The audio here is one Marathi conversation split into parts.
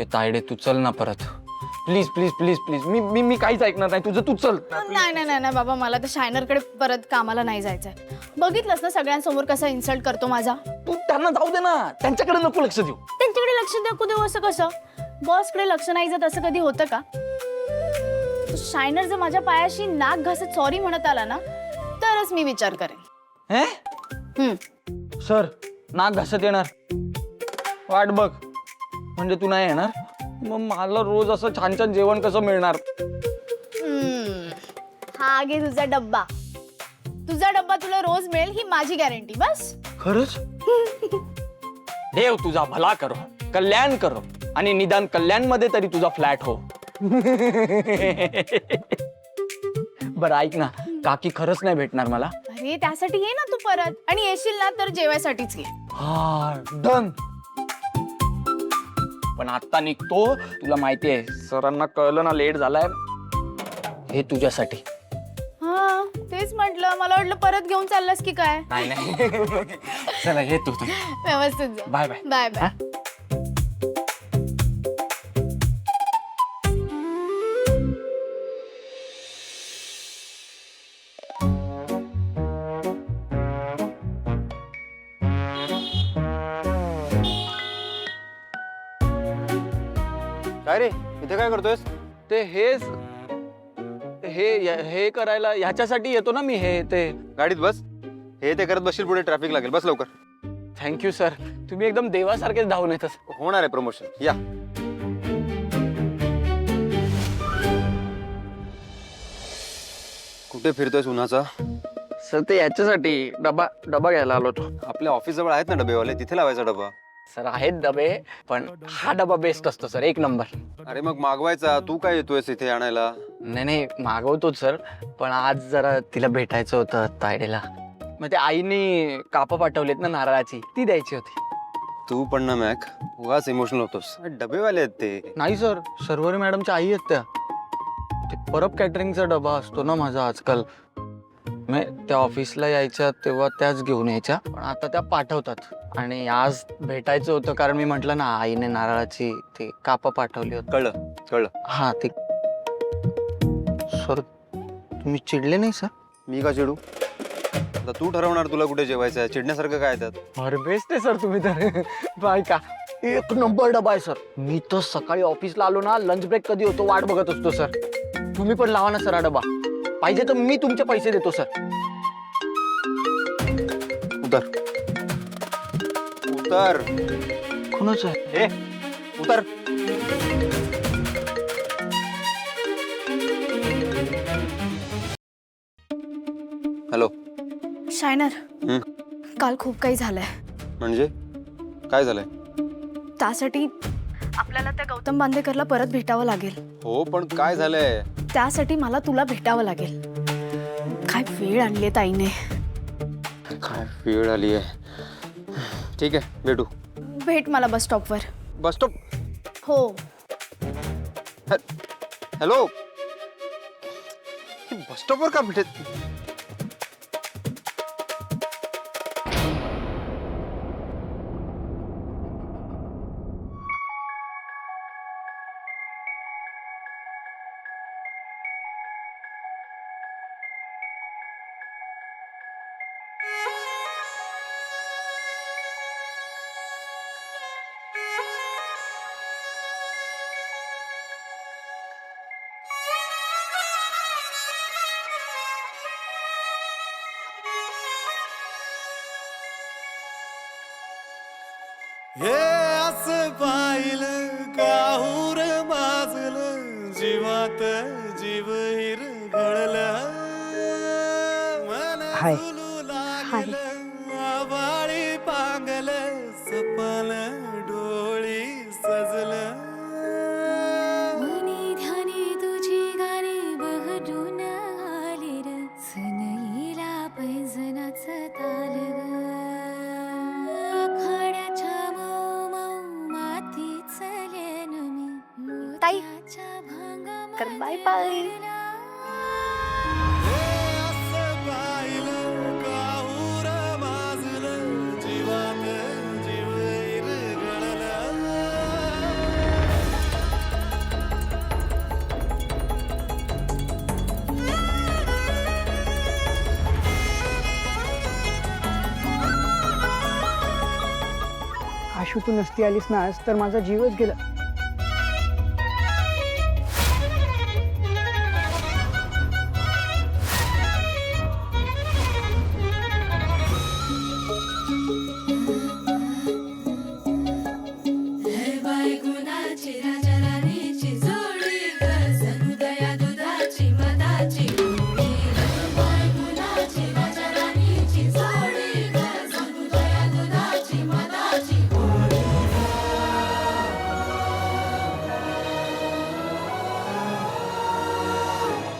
ए तायडे तू चल ना परत प्लीज प्लीज प्लीज प्लीज मी मी मी काहीच ऐकणार नाही तुझं तू चल नाही नाही नाही नाही बाबा मला तर शायनरकडे परत कामाला नाही जायचंय. बघितलंस ना सगळ्यांसमोर कसा इन्सल्ट करतो माझा. तू त्यांना जाऊ दे ना त्यांच्याकडे नको लक्ष देऊ. त्यांच्याकडे लक्ष देऊ असं कसं बॉसकडे लक्ष नाही जात असं कधी होतं का. शायनर जर माझ्या पायाशी नाक घासत सॉरी म्हणत आला ना तरच मी विचार करेन. हे सर नाक घासत येणार वाट बघ म्हणजे तू नाही येणार मग मला रोज असं छान छान जेवण कसं मिळणार. हा घे तुझा डब्बा. तुझा डब्बा तुला रोज मिळेल ही माझी गॅरंटी. बस खरंच देव तुझा भला करो कल्याण करो आणि निदान कल्याण मध्ये तरी तुझा फ्लॅट हो. बरं ऐक ना काकी खरंच नाही भेटणार मला. अरे त्यासाठी ये ना तू परत आणि येशील ना तर जेवायसाठीच ये. हा डन. पण आता निघतो तुला माहिती आहे सरांना कळलं ना लेट झालाय हे तुझ्यासाठी. हा तेच म्हटलं मला वाटलं परत घेऊन चाललास की काय. नाही नाही चला हे तू व्यवस्थित बाय बाय बाय बाय. काय रे इथे काय करतोयस? ते हेच हे करायला ह्याच्यासाठी येतो ना मी हे ते. गाडीत बस. हे ते करत बसशील पुढे ट्रॅफिक लागेल. बस लवकर. थँक्यू सर तुम्ही एकदम देवासारखेच धावून येतस. होणार आहे प्रमोशन. या कुठे फिरतोयस उन्हाचा? सर ते याच्यासाठी डबा डबा घ्यायला आलो होतो. आपल्या ऑफिस जवळ आहेत ना डबेवाले तिथे लावायचा डबा. सर आहेत डबे पण हा डबा बेस्ट असतो सर एक नंबर. अरे मग मागवायचा. तू काय येतोयस इथे आणायला? नाही नाही मागवतोच सर पण आज जरा तिला भेटायचं होतं तायडेला. मग ते आईने कापं पाठवलेत ना नारळाची ती द्यायची होती. तू पण ना मॅक उगाच इमोशनल होतोस. डबेवाले आहेत ते. नाही सर सर्वरी मॅडमच्या आई आहेत त्या. ते परब कॅटरिंगचा डबा असतो ना माझा आजकाल. त्या ऑफिसला यायच्या तेव्हा त्याच घेऊन यायच्या पण आता त्या पाठवतात. आणि आज भेटायचं होतं कारण मी म्हटलं ना आईने नारळाची ती कापं पाठवली होती. कळलं कळलं. हा ते सर तुम्ही चिडले नाही सर? मी का चिडू? आता तू ठरवणार तुला कुठे जेवायचं आहे. चिडण्यासारखं काय त्यात? अरे बेस्ट आहे सर तुम्ही तर. ऐका एक नंबर डबा आहे सर. मी तर सकाळी ऑफिसला आलो ना लंच ब्रेक कधी होतो वाट बघत असतो सर. तुम्ही पण लावा ना सर हा डबा. पाहिजे तर मी तुमचे पैसे देतो सर. उतर उतर. कोणाच आहे? ए उतर. हॅलो. शायनर काल खूप काही झालंय. म्हणजे काय झालंय? त्यासाठी आपल्याला त्या गौतम बांदेकरला परत भेटावं लागेल. हो पण काय झालंय? त्यासाठी मला तुला भेटावं लागेल. काय वेळ आणली ताईने. काय वेळ आली आहे. ठीक आहे भेटू. भेट मला बस स्टॉपवर. Bus stop? हो. हॅलो. बस स्टॉपवर का भेटेल? हे असं पाहिलं काहूर माजलं जीवात जीव हिरगळलं मन झुलू लागलं आभाळी पांगलं सपन डोळी सजलं मनी ध्यानी तुझी गाणी बहरून आली र सनईला पैंजनाचं ताल ग आखाड्याच्या मऊ मऊ मातीच लेन मी ताई भांगा तर बाय बाय. हे असं पाहिलं काहूर माजलं जीवात जीव हिरगळलं आयशू तू नसती आलीस ना आज तर माझा जीवच गेला.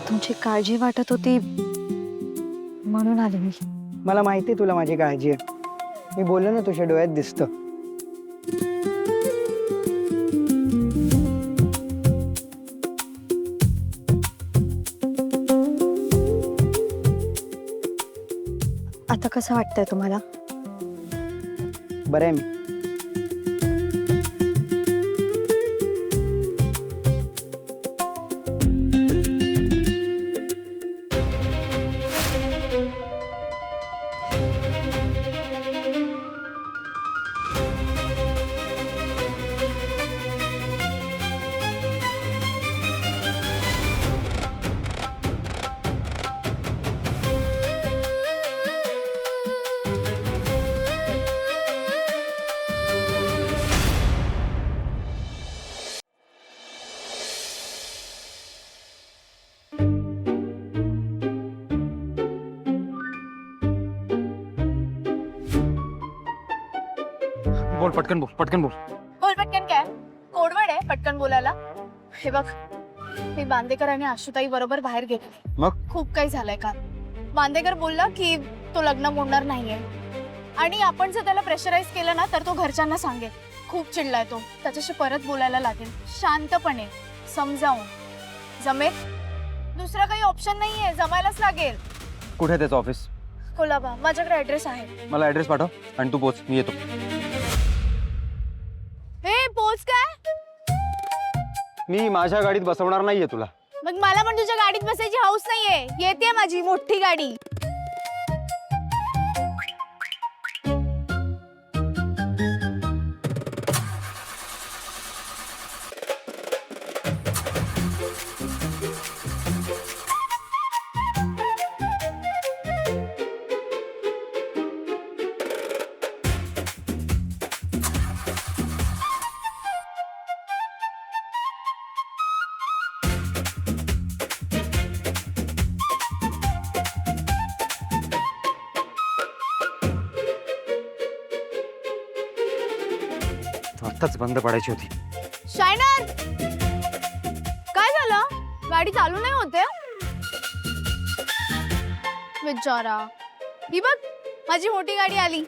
तुमची काळजी वाटत होती म्हणून आले मी. मला माहिती तुला माझी काळजी आहे. मी बोललो ना तुझ्या डोळ्यात दिसतं. आता कसं वाटतंय तुम्हाला? बरं आहे मी. बोल पटकन बोल पटकन बोल. बोल पटकन. काय कोडवड आहे पटकन बोलायला? हे बघ, मी बांदेकर आणि आशुताई बरोबर बाहेर गेले. मग? खूप काही झालंय काल. बांदेकर बोलला की तो लग्न मोडणार नाहीये आणि आपण जर त्याला प्रेशराईज केलं ना तर तो घरच्यांना सांगेल. खूप चिडलाय तो. त्याच्याशी परत बोलायला लागेल शांतपणे समजावून. जमेल? दुसरा काही ऑप्शन नाहीये, जमायलाच लागेल. कुठे आहे त्याचं ऑफिस? कोलाबा. माझ्याकडे ऍड्रेस आहे. मला ॲड्रेस पाठव आणि तू पोच, मी येतो. हे पोच काय? मी माझ्या गाडीत बसवणार नाहीये तुला. मग मला पण तुझ्या गाडीत बसायची हौस नाहीये. येते माझी मोठी गाडी. आत्ताच बंद पडायची होती. शायनर, काय झालं? गाडी चालू नाही होते? बिचारा. ही बघ, माझी मोठी गाडी आली.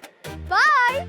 बाय.